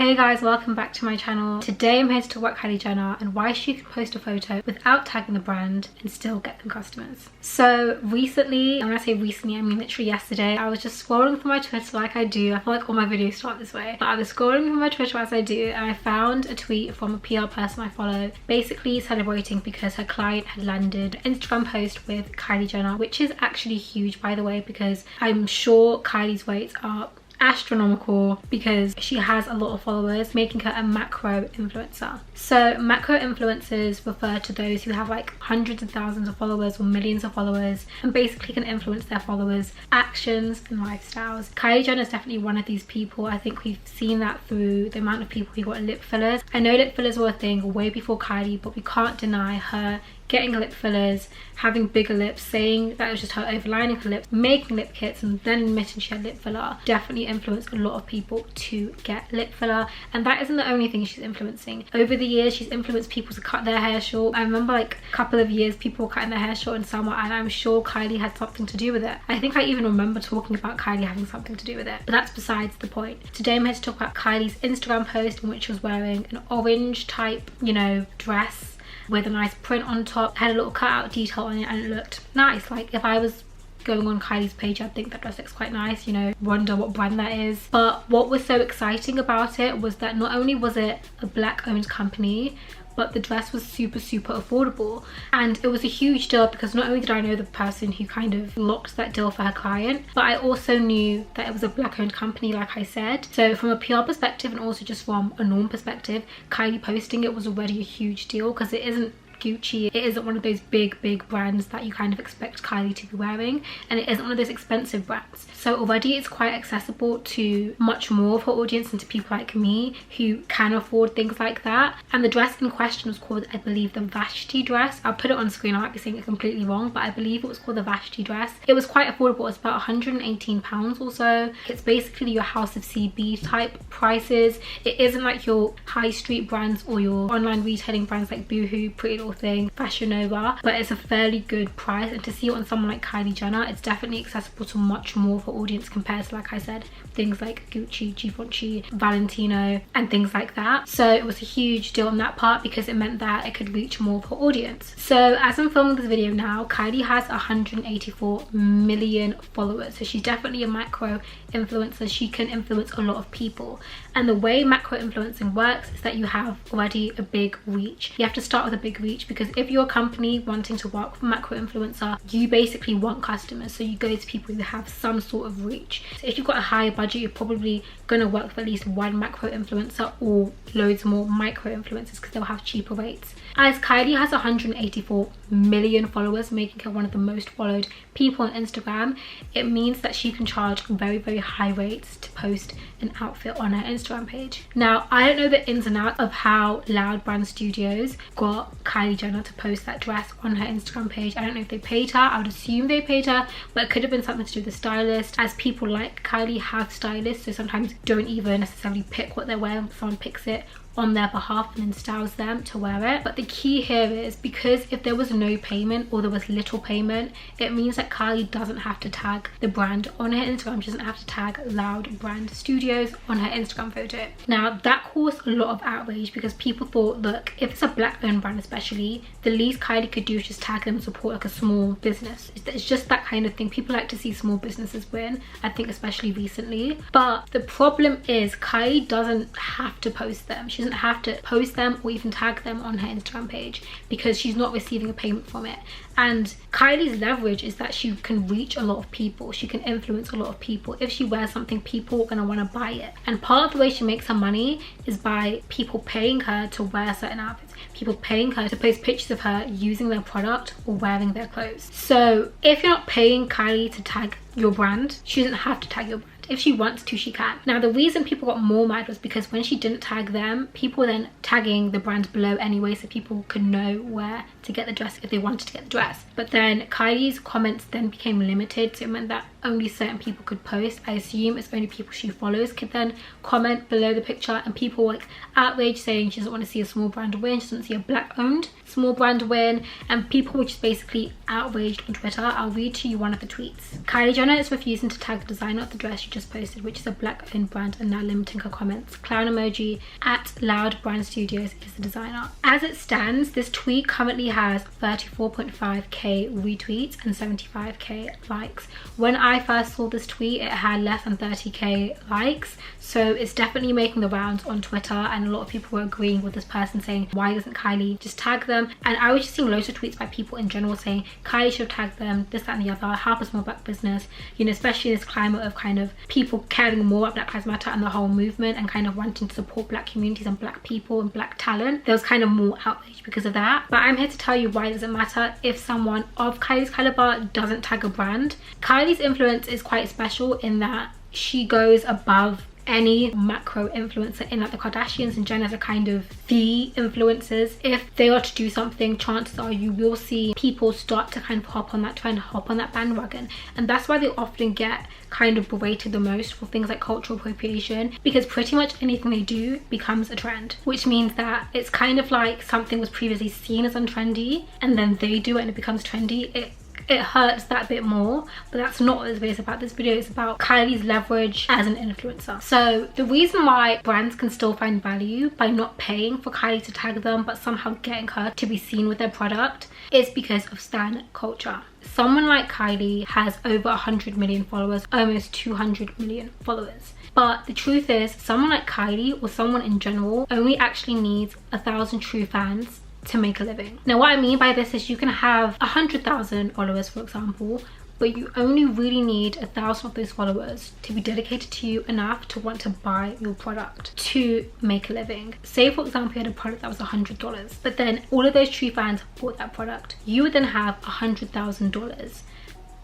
Hey guys, welcome back to my channel. Today I'm here to talk about Kylie Jenner and why she can post a photo without tagging the brand and still get them customers. So recently, and when I say recently I mean literally yesterday, I was just scrolling through my Twitter like I do. I feel like all my videos start this way. But I was scrolling through my Twitter as I do, and I found a tweet from a PR person I follow basically celebrating because her client had landed an Instagram post with Kylie Jenner, which is actually huge by the way, because I'm sure Kylie's weights are astronomical because she has a lot of followers, making her a macro influencer. So macro influencers refer to those who have like hundreds of thousands of followers or millions of followers and basically can influence their followers' actions and lifestyles. Kylie Jenner is definitely one of these people. I think we've seen that through the amount of people who got lip fillers. I know lip fillers were a thing way before Kylie, but we can't deny her getting lip fillers, having bigger lips, saying that it was just her overlining her lips, making lip kits, and then admitting she had lip filler definitely influenced a lot of people to get lip filler. And that isn't the only thing she's influencing. Over the years, she's influenced people to cut their hair short. I remember like a couple of years people were cutting their hair short in summer, and I'm sure Kylie had something to do with it. I think I even remember talking about Kylie having something to do with it, but that's besides the point. Today I'm here to talk about Kylie's Instagram post in which she was wearing an orange type, you know, dress with a nice print on top, had a little cutout detail on it, and it looked nice. Like if I was going on Kylie's page, I'd think that dress looks quite nice, you know, wonder what brand that is. But what was so exciting about it was that not only was it a black owned company, but the dress was super affordable. And it was a huge deal because not only did I know the person who kind of locked that deal for her client, but I also knew that it was a black owned company, like I said. So from a PR perspective and also just from a norm perspective, Kylie posting it was already a huge deal because it isn't Gucci, it isn't one of those big brands that you kind of expect Kylie to be wearing, and it isn't one of those expensive brands. So already it's quite accessible to much more of her audience and to people like me who can afford things like that. And the dress in question was called, I believe, the Vashti dress. I'll put it on screen, I might be saying it completely wrong, but I believe it was called the Vashti dress. It was quite affordable. It's about £118 or so. It's basically your House of CB type prices. It isn't like your high street brands or your online retailing brands like Boohoo, Pretty Little Thing, Fashion Nova, but it's a fairly good price. And to see it on someone like Kylie Jenner, it's definitely accessible to much more of her audience compared to, like I said, things like Gucci, Givenchy, Valentino and things like that. So it was a huge deal on that part because it meant that it could reach more of her audience. So as I'm filming this video now, Kylie has 184 million followers, so she's definitely a macro influencer. She can influence a lot of people, and the way macro influencing works is that you have already a big reach. You have to start with a big reach because if you're a company wanting to work with a macro influencer, you basically want customers, so you go to people who have some sort of reach. So if you've got a higher budget, you're probably going to work with at least one macro influencer or loads more micro influencers because they'll have cheaper rates. As Kylie has 184 million followers, making her one of the most followed people on Instagram, it means that she can charge very high rates to post an outfit on her Instagram page. Now, I don't know the ins and outs of how Loud Brand Studios got Kylie Jenner to post that dress on her Instagram page. I don't know if they paid her. I would assume they paid her, but it could have been something to do with the stylist, as people like Kylie have stylists, so sometimes don't even necessarily pick what they're wearing. Someone picks it on their behalf and then styles them to wear it. But the key here is because if there was no payment or there was little payment, it means that Kylie doesn't have to tag the brand on her Instagram. She doesn't have to tag Loud Brand Studios on her Instagram photo. Now that caused a lot of outrage because people thought, look, if it's a black owned brand especially, the least Kylie could do is just tag them and support like a small business. It's just that kind of thing. People like to see small businesses win, I think, especially recently. But the problem is Kylie doesn't have to post them. She doesn't have to post them or even tag them on her Instagram page because she's not receiving a payment from it. And Kylie's leverage is that she can reach a lot of people. She can influence a lot of people. If she wears something, people are going to want to buy it. And part of the way she makes her money is by people paying her to wear certain outfits, people paying her to post pictures of her using their product or wearing their clothes. So if you're not paying Kylie to tag your brand, she doesn't have to tag your brand. If she wants to, she can. Now, the reason people got more mad was because when she didn't tag them, people were then tagging the brand below anyway, so people could know where to get the dress if they wanted to get the dress. But then Kylie's comments then became limited, so it meant that only certain people could post. I assume it's only people she follows could then comment below the picture, and people were like outraged, saying she doesn't want to see a small brand win, she doesn't see a black owned small brand win, and people were just basically outraged on Twitter. I'll read to you one of the tweets. Kylie Jenner is refusing to tag the designer of the dress she just just posted, which is a black owned brand and now limiting her comments. Clown emoji at Loud Brand Studios is the designer. As it stands, this tweet currently has 34.5k retweets and 75k likes. When I first saw this tweet, it had less than 30k likes, so it's definitely making the rounds on Twitter, and a lot of people were agreeing with this person saying, why doesn't Kylie just tag them? And I was just seeing loads of tweets by people in general saying Kylie should have tagged them, this, that and the other, help us more black business, you know, especially in this climate of kind of people caring more about Black Lives Matter and the whole movement and kind of wanting to support black communities and black people and black talent. There was kind of more outrage because of that. But I'm here to tell you why it doesn't matter if someone of Kylie's caliber doesn't tag a brand. Kylie's influence is quite special in that she goes above any macro influencer in, like the Kardashians and Jenners are kind of the influencers. If they are to do something, chances are you will see people start to kind of hop on that trend, hop on that bandwagon, and that's why they often get kind of berated the most for things like cultural appropriation, because pretty much anything they do becomes a trend, which means that it's kind of like something was previously seen as untrendy and then they do it and it becomes trendy. It hurts that bit more, but that's not what this video is about. This video is about Kylie's leverage as an influencer. So the reason why brands can still find value by not paying for Kylie to tag them but somehow getting her to be seen with their product is because of stan culture. Someone like Kylie has over 100 million followers, almost 200 million followers. But the truth is, someone like Kylie or someone in general only actually needs 1,000 true fans to make a living. Now what I mean by this is you can have 100,000 followers, for example, but you only really need 1,000 of those followers to be dedicated to you enough to want to buy your product to make a living. Say for example you had a product that was $100, but then all of those true fans bought that product. You would then have $100,000.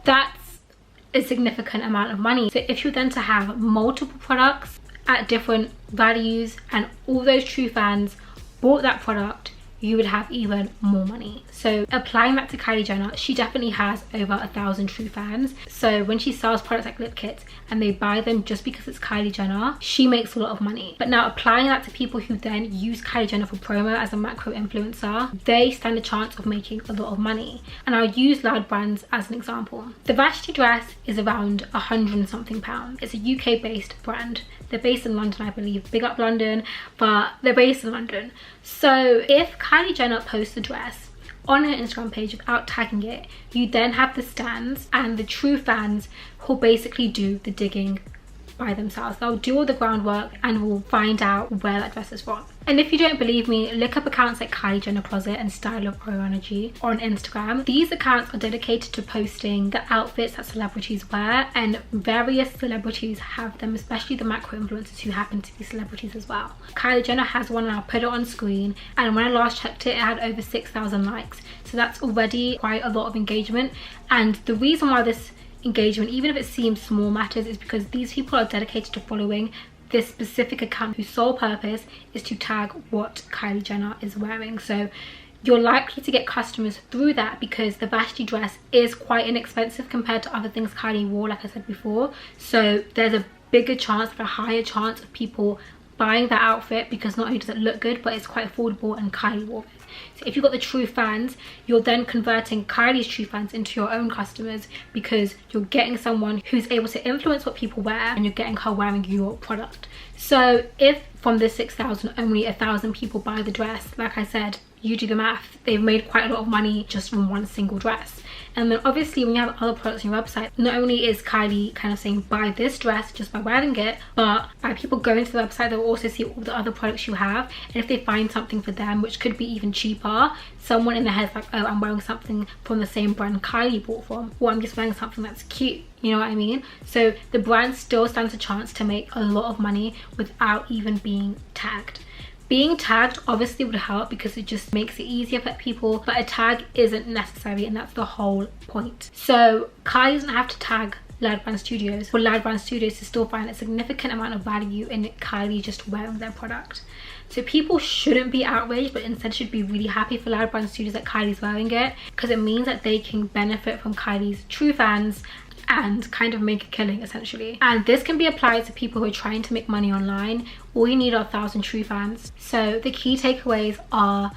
That's a significant amount of money. So if you're then to have multiple products at different values and all those true fans bought that product, you would have even more money. So applying that to Kylie Jenner, she definitely has over 1,000 true fans. So when she sells products like lip kits and they buy them just because it's Kylie Jenner, she makes a lot of money. But now applying that to people who then use Kylie Jenner for promo as a macro influencer, they stand a chance of making a lot of money. And I'll use Loud Brands as an example. The Vashti dress is around £100 and something. It's a UK based brand. They're based in London, I believe. Big up London, but they're based in London. So if Kylie Jenner posts the dress on her Instagram page without tagging it, you then have the stans and the true fans who basically do the digging by themselves. They'll do all the groundwork and will find out where that dress is from. And if you don't believe me, look up accounts like Kylie Jenner Closet and Style of Pro Energy on Instagram. These accounts are dedicated to posting the outfits that celebrities wear, and various celebrities have them, especially the macro influencers who happen to be celebrities as well. Kylie Jenner has one and I'll put it on screen, and when I last checked it, it had over 6,000 likes. So that's already quite a lot of engagement. And the reason why this engagement, even if it seems small, matters is because these people are dedicated to following this specific account whose sole purpose is to tag what Kylie Jenner is wearing. So you're likely to get customers through that because the Vashti dress is quite inexpensive compared to other things Kylie wore, like I said before. So there's a bigger chance, a higher chance of people buying that outfit because not only does it look good, but it's quite affordable and Kylie wore it. So if you've got the true fans, you're then converting Kylie's true fans into your own customers because you're getting someone who's able to influence what people wear and you're getting her wearing your product. So if from the 6,000 only 1,000 people buy the dress, like I said, you do the math, they've made quite a lot of money just from one single dress. And then obviously when you have other products on your website, not only is Kylie kind of saying buy this dress just by wearing it, but by people going to the website, they'll also see all the other products you have, and if they find something for them which could be even cheaper, someone in their head's like, oh, I'm wearing something from the same brand Kylie bought from, or I'm just wearing something that's cute, you know what I mean? So the brand still stands a chance to make a lot of money without even being tagged. Being tagged obviously would help because it just makes it easier for people, but a tag isn't necessary, and that's the whole point. So Kylie doesn't have to tag Loud Brand Studios for Loud Brand Studios to still find a significant amount of value in Kylie just wearing their product. So people shouldn't be outraged, but instead should be really happy for Loud Brand Studios that Kylie's wearing it, because it means that they can benefit from Kylie's true fans and kind of make a killing essentially. And this can be applied to people who are trying to make money online. All you need are 1,000 true fans. So the key takeaways are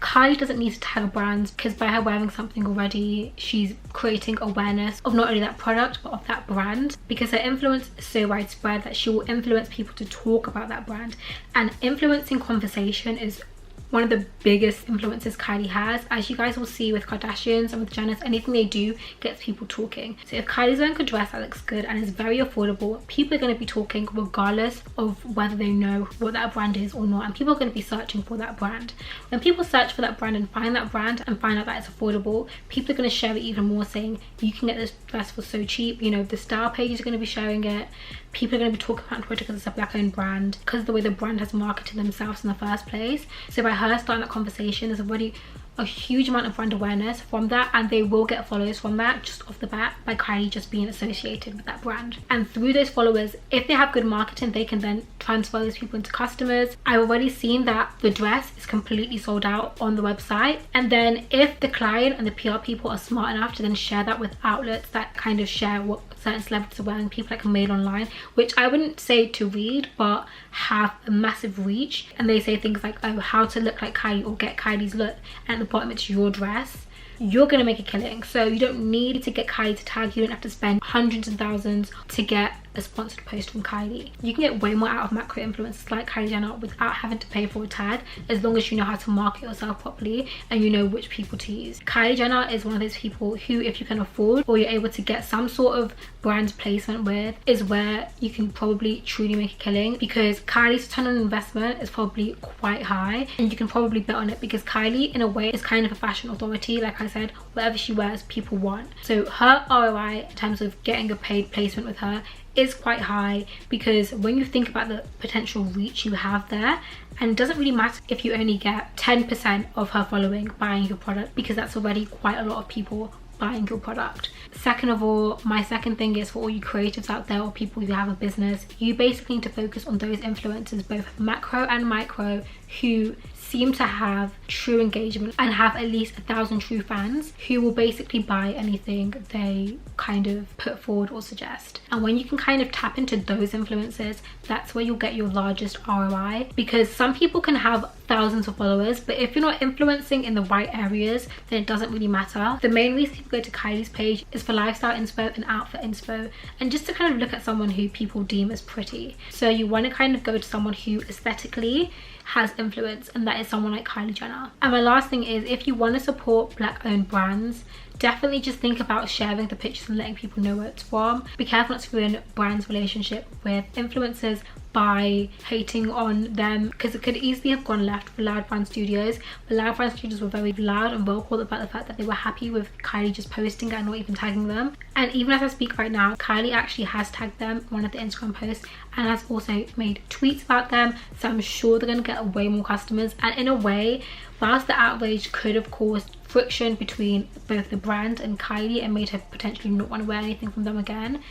Kylie doesn't need to tag brands, because by her wearing something already, she's creating awareness of not only that product but of that brand, because her influence is so widespread that she will influence people to talk about that brand. And influencing conversation is one of the biggest influences Kylie has. As you guys will see with Kardashians and with Jenners, anything they do gets people talking. So if Kylie's wearing a dress that looks good and is very affordable, people are going to be talking regardless of whether they know what that brand is or not, and people are going to be searching for that brand. When people search for that brand and find that brand and find out that it's affordable, people are going to share it even more, saying you can get this dress for so cheap. You know, the style pages are going to be sharing it. People are going to be talking about Twitter because it's a black owned brand, because of the way the brand has marketed themselves in the first place. So by her starting that conversation, there's already a huge amount of brand awareness from that, and they will get followers from that just off the bat by Kylie just being associated with that brand. And through those followers, if they have good marketing, they can then transfer those people into customers. I've already seen that the dress is completely sold out on the website, and then if the client and the PR people are smart enough to then share that with outlets that kind of share what certain celebrities are wearing, people that can Made Online, which I wouldn't say to read but have a massive reach, and they say things like, oh, how to look like Kylie or get Kylie's look, and at the bottom it's your dress, you're gonna make a killing. So you don't need to get Kylie to tag, you don't have to spend hundreds and thousands to get a sponsored post from Kylie. You can get way more out of macro influencers like Kylie Jenner without having to pay for a tag, as long as you know how to market yourself properly and you know which people to use. Kylie Jenner is one of those people who, if you can afford or you're able to get some sort of brand placement with, is where you can probably truly make a killing, because Kylie's return on investment is probably quite high and you can probably bet on it, because Kylie in a way is kind of a fashion authority. Like I said, whatever she wears people want. So her ROI in terms of getting a paid placement with her is quite high, because when you think about the potential reach you have there, and it doesn't really matter if you only get 10% of her following buying your product, because that's already quite a lot of people buying your product. Second of all, my second thing is for all you creatives out there or people who have a business, you basically need to focus on those influencers, both macro and micro, who seem to have true engagement and have at least 1,000 true fans who will basically buy anything they kind of put forward or suggest. And when you can kind of tap into those influencers, that's where you'll get your largest ROI, because some people can have thousands of followers, but if you're not influencing in the right areas, then it doesn't really matter. The main reason people go to Kylie's page is for lifestyle inspo and outfit inspo, and just to kind of look at someone who people deem as pretty. So you want to kind of go to someone who aesthetically has influence, and that is someone like Kylie Jenner. And my last thing is, if you want to support black owned brands, definitely just think about sharing the pictures and letting people know where it's from. Be careful not to ruin brands' relationship with influencers by hating on them, because it could easily have gone left for Loud Brand Studios, but Loud Brand Studios were very loud and vocal about the fact that they were happy with Kylie just posting it and not even tagging them. And even as I speak right now, Kylie actually has tagged them in one of the Instagram posts and has also made tweets about them, so I'm sure they're going to get way more customers. And in a way, whilst the outrage could have caused friction between both the brand and Kylie and made her potentially not want to wear anything from them again,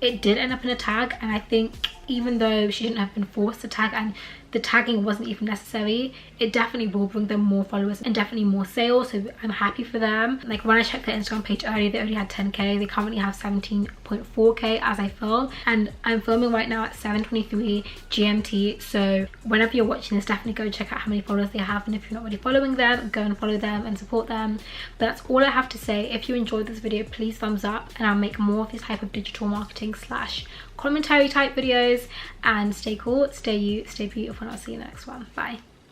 it did end up in a tag. And I think even though she shouldn't have been forced to tag and the tagging wasn't even necessary, it definitely will bring them more followers and definitely more sales, so I'm happy for them. Like when I checked their Instagram page earlier, they only had 10k. They currently have 17.4k as I film, and I'm filming right now at 7:23 GMT, so whenever you're watching this, definitely go check out how many followers they have, and if you're not already following them, go and follow them and support them. But that's all I have to say. If you enjoyed this video, please thumbs up, and I'll make more of these type of digital marketing / commentary type videos. And stay cool, stay you, stay beautiful, and I'll see you in the next one. Bye.